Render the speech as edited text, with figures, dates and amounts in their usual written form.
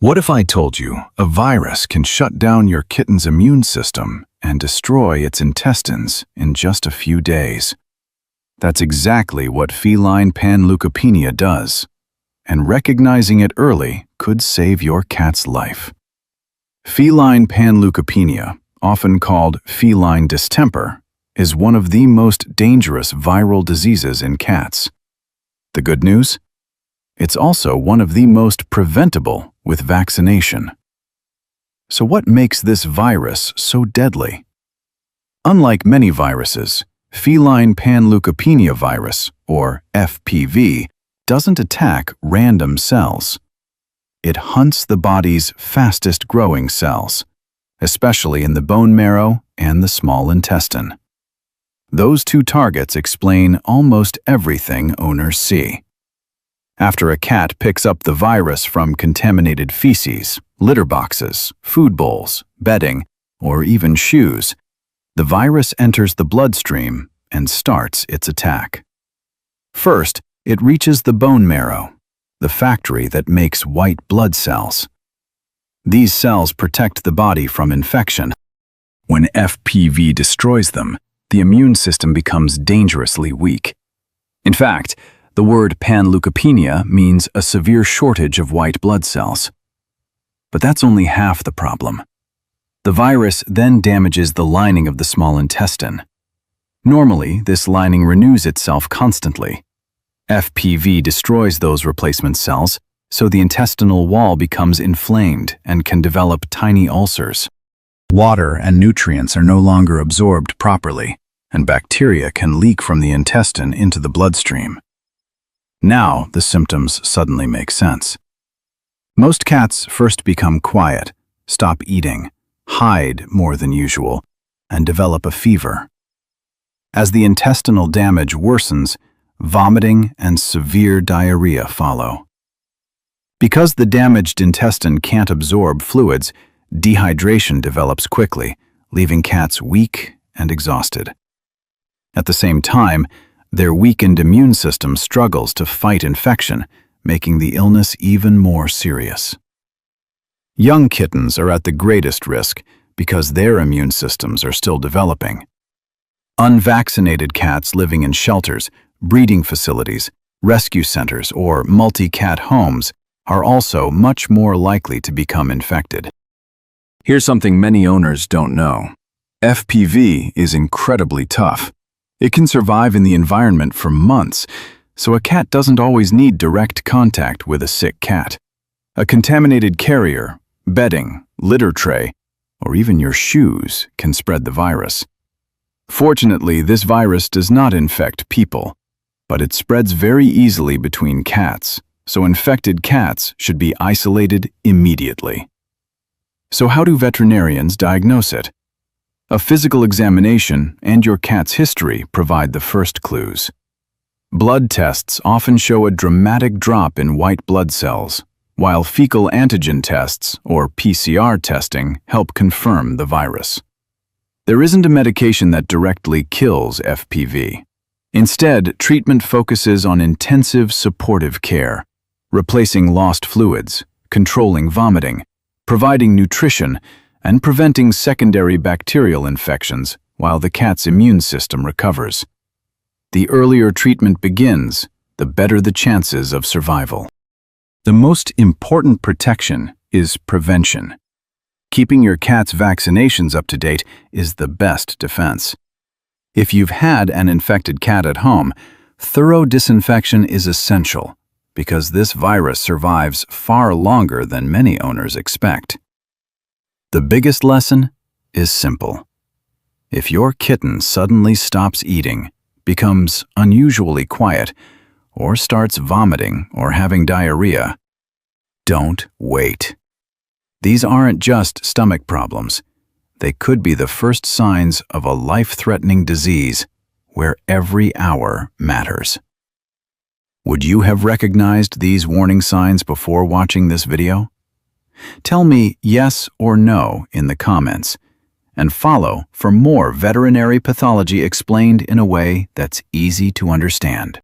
What if I told you a virus can shut down your kitten's immune system and destroy its intestines in just a few days? That's exactly what feline panleukopenia does, and recognizing it early could save your cat's life. Feline panleukopenia, often called feline distemper, is one of the most dangerous viral diseases in cats. The good news? It's also one of the most preventable with vaccination. So what makes this virus so deadly? Unlike many viruses, feline panleukopenia virus, or FPV, doesn't attack random cells. It hunts the body's fastest-growing cells, especially in the bone marrow and the small intestine. Those two targets explain almost everything owners see. After a cat picks up the virus from contaminated feces, litter boxes, food bowls, bedding, or even shoes, the virus enters the bloodstream and starts its attack. First, it reaches the bone marrow, the factory that makes white blood cells. These cells protect the body from infection. When FPV destroys them, the immune system becomes dangerously weak. In fact, the word panleukopenia means a severe shortage of white blood cells. But that's only half the problem. The virus then damages the lining of the small intestine. Normally, this lining renews itself constantly. FPV destroys those replacement cells, so the intestinal wall becomes inflamed and can develop tiny ulcers. Water and nutrients are no longer absorbed properly, and bacteria can leak from the intestine into the bloodstream. Now, the symptoms suddenly make sense. Most cats first become quiet, stop eating, hide more than usual, and develop a fever. As the intestinal damage worsens, vomiting and severe diarrhea follow. Because the damaged intestine can't absorb fluids, dehydration develops quickly, leaving cats weak and exhausted. At the same time, their weakened immune system struggles to fight infection, making the illness even more serious. Young kittens are at the greatest risk because their immune systems are still developing. Unvaccinated cats living in shelters, breeding facilities, rescue centers, or multi-cat homes are also much more likely to become infected. Here's something many owners don't know. FPV is incredibly tough. It can survive in the environment for months, so a cat doesn't always need direct contact with a sick cat. A contaminated carrier, bedding, litter tray, or even your shoes can spread the virus. Fortunately, this virus does not infect people, but it spreads very easily between cats, so infected cats should be isolated immediately. So how do veterinarians diagnose it? A physical examination and your cat's history provide the first clues. Blood tests often show a dramatic drop in white blood cells, while fecal antigen tests, or PCR testing, help confirm the virus. There isn't a medication that directly kills FPV. Instead, treatment focuses on intensive supportive care, replacing lost fluids, controlling vomiting, providing nutrition, and preventing secondary bacterial infections while the cat's immune system recovers. The earlier treatment begins, the better the chances of survival. The most important protection is prevention. Keeping your cat's vaccinations up to date is the best defense. If you've had an infected cat at home, thorough disinfection is essential because this virus survives far longer than many owners expect. The biggest lesson is simple. If your kitten suddenly stops eating, becomes unusually quiet, or starts vomiting or having diarrhea, don't wait. These aren't just stomach problems. They could be the first signs of a life-threatening disease where every hour matters. Would you have recognized these warning signs before watching this video? Tell me yes or no in the comments, and follow for more veterinary pathology explained in a way that's easy to understand.